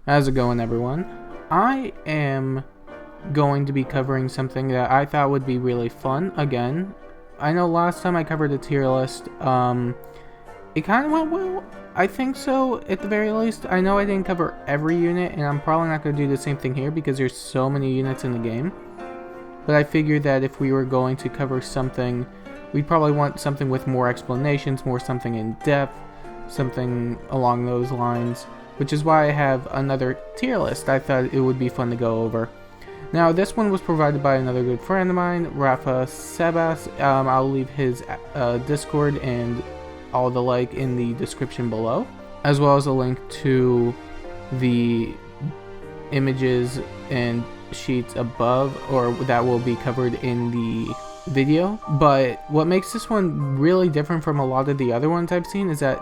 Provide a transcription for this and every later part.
How's it going, everyone? I am going to be covering something that I thought would be really fun again. I know last time I covered a tier list, it kind of went well. I think so, at the very least. I know I didn't cover every unit, and I'm probably not going to do the same thing here because there's so many units in the game. But I figured that if we were going to cover something, we'd probably want something with more explanations, more something in depth, something along those lines. Which is why I have another tier list I thought it would be fun to go over. Now, this one was provided by another good friend of mine, Rafa Sebas. I'll leave his Discord and all the like in the description below, as well as a link to the images and sheets above, or that will be covered in the video. But what makes this one really different from a lot of the other ones I've seen is that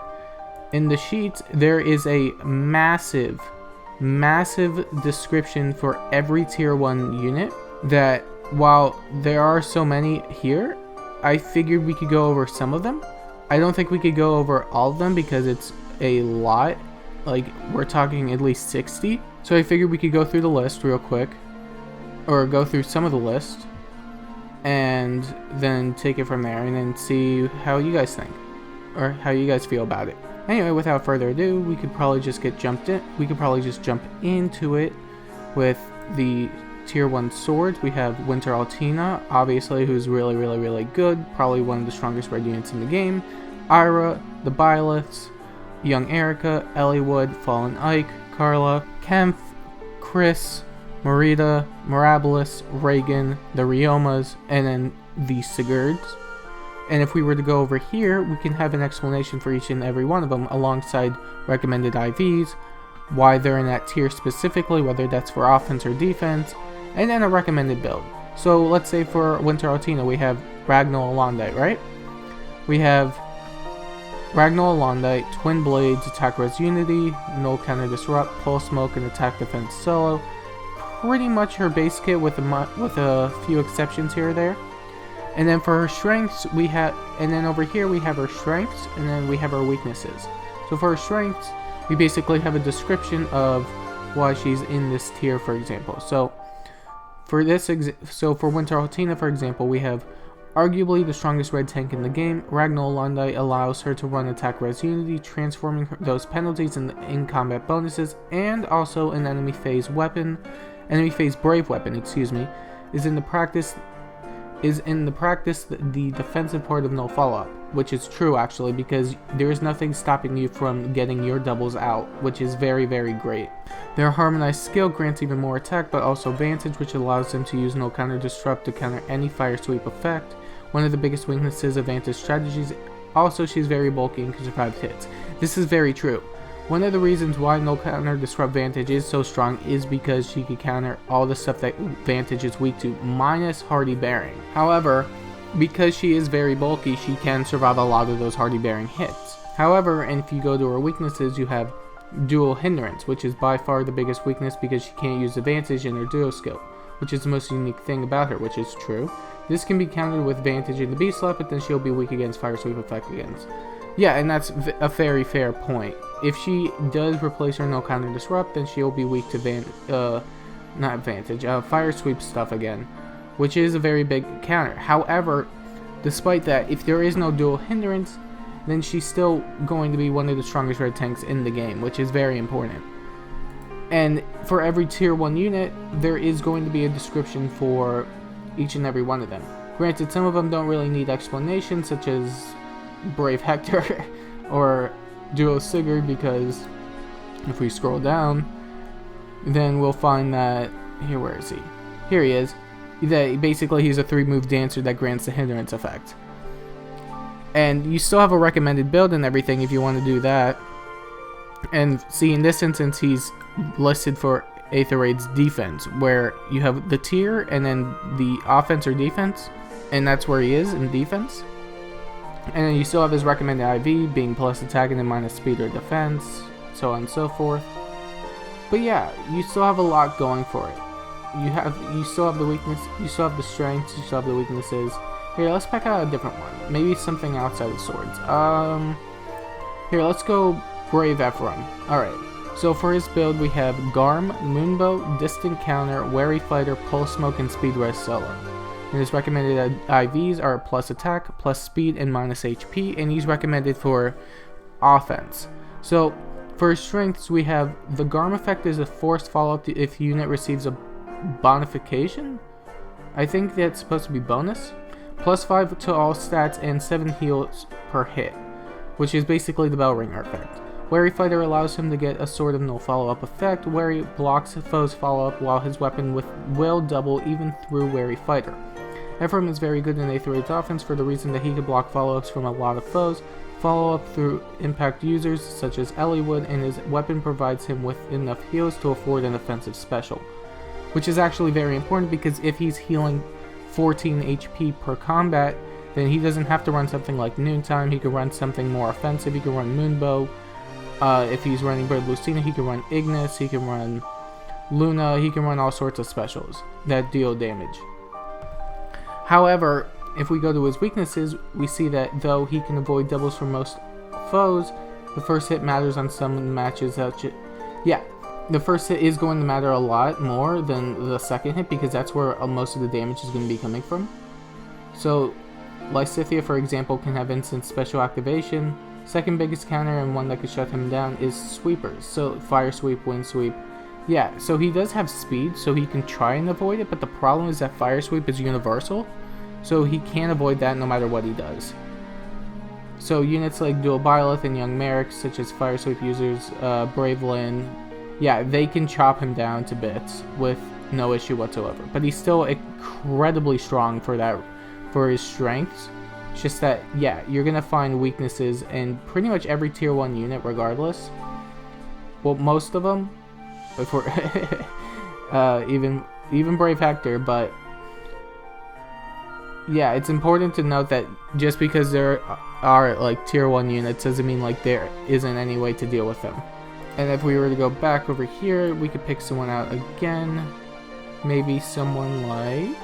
in the sheets, there is a massive description for every tier 1 unit that, while there are so many here, I figured we could go over some of them. I don't think we could go over all of them because it's a lot. Like, we're talking at least 60. So I figured we could go through the list real quick, or go through some of the list, and then take it from there and then see how you guys think, or how you guys feel about it. Anyway, without further ado, we could probably just jump into it with the tier 1 swords. We have Winter Altina, obviously, who's really good, probably one of the strongest red units in the game. Ira, the Byleths, Young Erica, Elliewood, Fallen Ike, Carla, Kemph, Chris, Marita, Mirabilis, Reagan, the Ryomas, and then the Sigurds. And if we were to go over here, we can have an explanation for each and every one of them alongside recommended IVs, why they're in that tier specifically, whether that's for offense or defense, and then a recommended build. So let's say for Winter Altina, we have Ragnall Alondite, right? We have Ragnall Alondite, Twin Blades, Attack Res Unity, Null Counter Disrupt, Pulse Smoke, and Attack Defense Solo. Pretty much her base kit with a few exceptions here or there. And then for her strengths, we have, and then over here we have her strengths, and then we have her weaknesses. So for her strengths, we basically have a description of why she's in this tier, for example. So for for Winter Altina, for example, we have arguably the strongest red tank in the game. Ragnall Alondite allows her to run Attack Res Unity, transforming those penalties into in-combat bonuses, and also an enemy phase brave weapon, is in the practice the defensive part of no follow-up, which is true actually, because there is nothing stopping you from getting your doubles out, which is very great. Their harmonized skill grants even more attack, but also Vantage, which allows them to use no counter disrupt to counter any fire sweep effect. One of the biggest weaknesses of Vantage strategies. Also, she's very bulky and can survive hits. This is very true. One of the reasons why no counter disrupt Vantage is so strong is because she can counter all the stuff that Vantage is weak to, minus Hardy Bearing. However, because she is very bulky, she can survive a lot of those Hardy Bearing hits. However, and if you go to her weaknesses, you have Dual Hindrance, which is by far the biggest weakness because she can't use Vantage in her duo skill, which is the most unique thing about her, which is true. This can be countered with Vantage in the B-Slap, but then she'll be weak against Fire Sweep effect against. Yeah, and that's a very fair point. If she does replace her no counter disrupt, then she'll be weak to Fire Sweep stuff again, which is a very big counter. However, despite that, if there is no dual hindrance, then she's still going to be one of the strongest red tanks in the game, which is very important. And for every tier 1 unit, there is going to be a description for each and every one of them. Granted, some of them don't really need explanation, such as Brave Hector or Duo Sigurd, because if we scroll down, then we'll find that where is he? Here he is. That basically he's a 3-move dancer that grants the hindrance effect. And you still have a recommended build and everything if you want to do that. And see, in this instance, he's listed for Aether-Raid's defense, where you have the tier and then the offense or defense, and that's where he is in defense. And then you still have his recommended IV being plus attack and then minus speed or defense, so on and so forth. But yeah, you still have a lot going for it. You still have the weakness, you still have the strengths, you still have the weaknesses. Here, let's pick out a different one. Maybe something outside of swords. Here, let's go Brave Ephraim. Alright, So for his build, we have Garm, Moonbow, Distant Counter, Wary Fighter, Pulse Smoke, and Speed Res Solo. And his recommended IVs are plus attack, plus speed, and minus HP, and he's recommended for offense. So for his strengths, we have the Garm effect is a forced follow-up if the unit receives a bonification. I think that's supposed to be bonus. Plus 5 to all stats and 7 heals per hit, which is basically the Bell Ringer effect. Wary Fighter allows him to get a sort of no follow-up effect. Wary blocks foes' follow-up while his weapon will double even through Wary Fighter. Ephraim is very good in A-threat offense for the reason that he can block follow-ups from a lot of foes, follow up through impact users such as Ellie would, and his weapon provides him with enough heals to afford an offensive special. Which is actually very important because if he's healing 14 HP per combat, then he doesn't have to run something like Noontime, he can run something more offensive, he can run Moonbow. If he's running Bird Lucina, he can run Ignis, he can run Luna, he can run all sorts of specials that deal damage. However, if we go to his weaknesses, we see that though he can avoid doubles for most foes, the first hit matters on some matches. The first hit is going to matter a lot more than the second hit because that's where most of the damage is going to be coming from. So, Lysithea, for example, can have instant special activation. Second biggest counter and one that could shut him down is sweepers. So fire sweep, wind sweep. Yeah, so he does have speed, so he can try and avoid it, but the problem is that fire sweep is universal, so he can't avoid that no matter what he does. So units like Dual Byleth and Young Merrick, such as fire sweep users, Brave Lynn, yeah, they can chop him down to bits with no issue whatsoever. But he's still incredibly strong for his strengths. It's just that, yeah, you're going to find weaknesses in pretty much every tier 1 unit regardless. Well, most of them. Before even Brave Hector, but yeah, it's important to note that just because there are like tier 1 units doesn't mean like there isn't any way to deal with them. And if we were to go back over here, we could pick someone out again. Maybe someone like...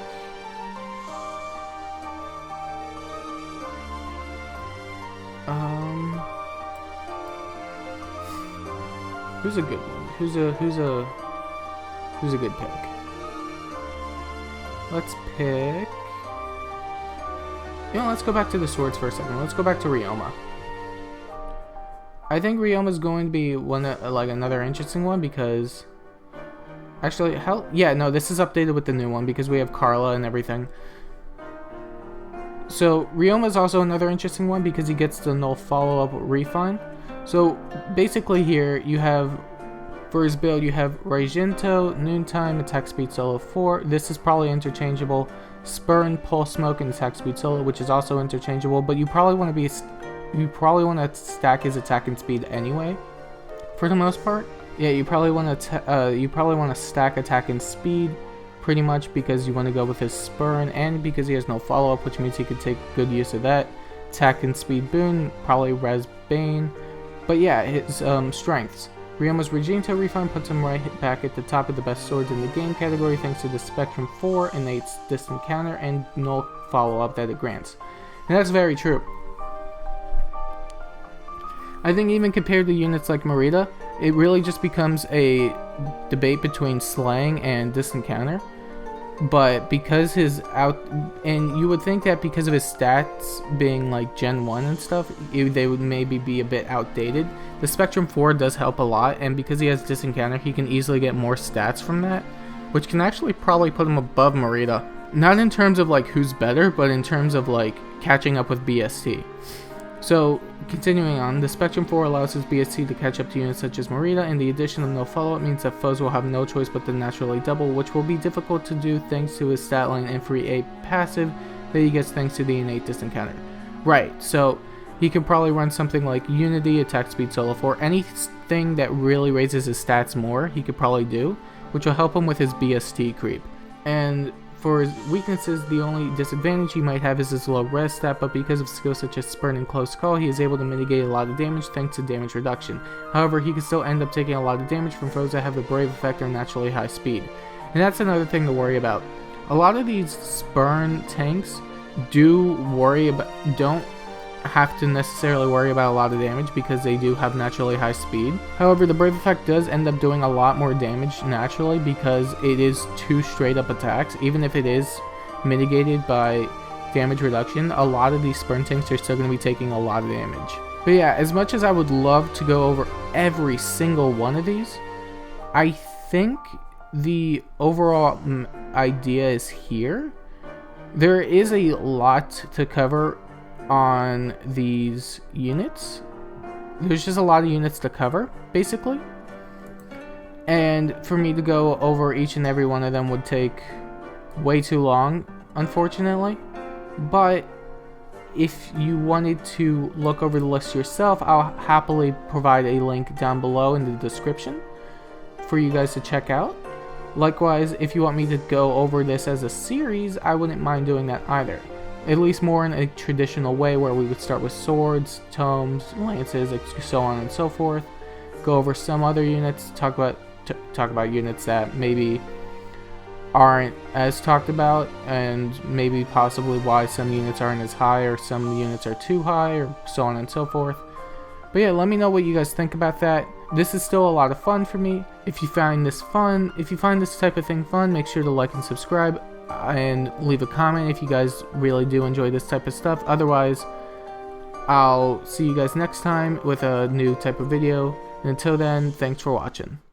who's a good one? Who's a good pick? Let's pick... You know, let's go back to the swords for a second. Let's go back to Ryoma. I think Ryoma's going to be another interesting one because... Actually, this is updated with the new one because we have Carla and everything. So, Ryoma's also another interesting one because he gets the null follow-up refine. So, basically here, you have, for his build, you have Raijinto, Noontime, Attack Speed Solo 4. This is probably interchangeable. Spurn, Pulse Smoke, and Attack Speed Solo, which is also interchangeable, but you probably want to stack his attack and speed anyway, for the most part. Yeah, you probably want to stack attack and speed, pretty much because you want to go with his Spurn, and because he has no follow-up, which means he could take good use of that. Attack and speed boon, probably Res Bane. But yeah, his strengths. Ryoma's Raijinto refine puts him right back at the top of the best swords in the game category thanks to the Spectrum 4, innate distant counter, and null follow-up that it grants. And that's very true. I think even compared to units like Merida, it really just becomes a debate between slaying and distant counter. But because and you would think that because of his stats being like Gen 1 and stuff, they would maybe be a bit outdated. The Spectrum 4 does help a lot, and because he has distant counter, he can easily get more stats from that, which can actually probably put him above Merida. Not in terms of like who's better, but in terms of like catching up with BST. So, continuing on, the Spectrum 4 allows his BST to catch up to units such as Merida, and the addition of no follow-up means that foes will have no choice but to naturally double, which will be difficult to do thanks to his stat line and free A passive that he gets thanks to the innate distant counter. Right, so he can probably run something like Unity, Attack Speed Solo 4, anything that really raises his stats more, he could probably do, which will help him with his BST creep. And for his weaknesses, the only disadvantage he might have is his low res stat, but because of skills such as Spurn and Close Call, he is able to mitigate a lot of damage thanks to damage reduction. However, he can still end up taking a lot of damage from foes that have the Brave effect or naturally high speed. And that's another thing to worry about. A lot of these Spurn tanks don't have to necessarily worry about a lot of damage because they do have naturally high speed. However, the Brave effect does end up doing a lot more damage naturally because it is 2 straight up attacks. Even if it is mitigated by damage reduction, a lot of these Spurn tanks are still going to be taking a lot of damage. But yeah, as much as I would love to go over every single one of these, I think the overall idea is here. There is a lot to cover on these units. There's just a lot of units to cover, basically. And for me to go over each and every one of them would take way too long, unfortunately. But if you wanted to look over the list yourself, I'll happily provide a link down below in the description for you guys to check out. Likewise, if you want me to go over this as a series, I wouldn't mind doing that either. At least more in a traditional way where we would start with swords, tomes, lances, so on and so forth. Go over some other units, talk about units that maybe aren't as talked about, and maybe possibly why some units aren't as high or some units are too high, or so on and so forth. But yeah, let me know what you guys think about that. This is still a lot of fun for me. If you find this fun, if you find this type of thing fun, make sure to like and subscribe and leave a comment if you guys really do enjoy this type of stuff. Otherwise, I'll see you guys next time with a new type of video. And until then, thanks for watching.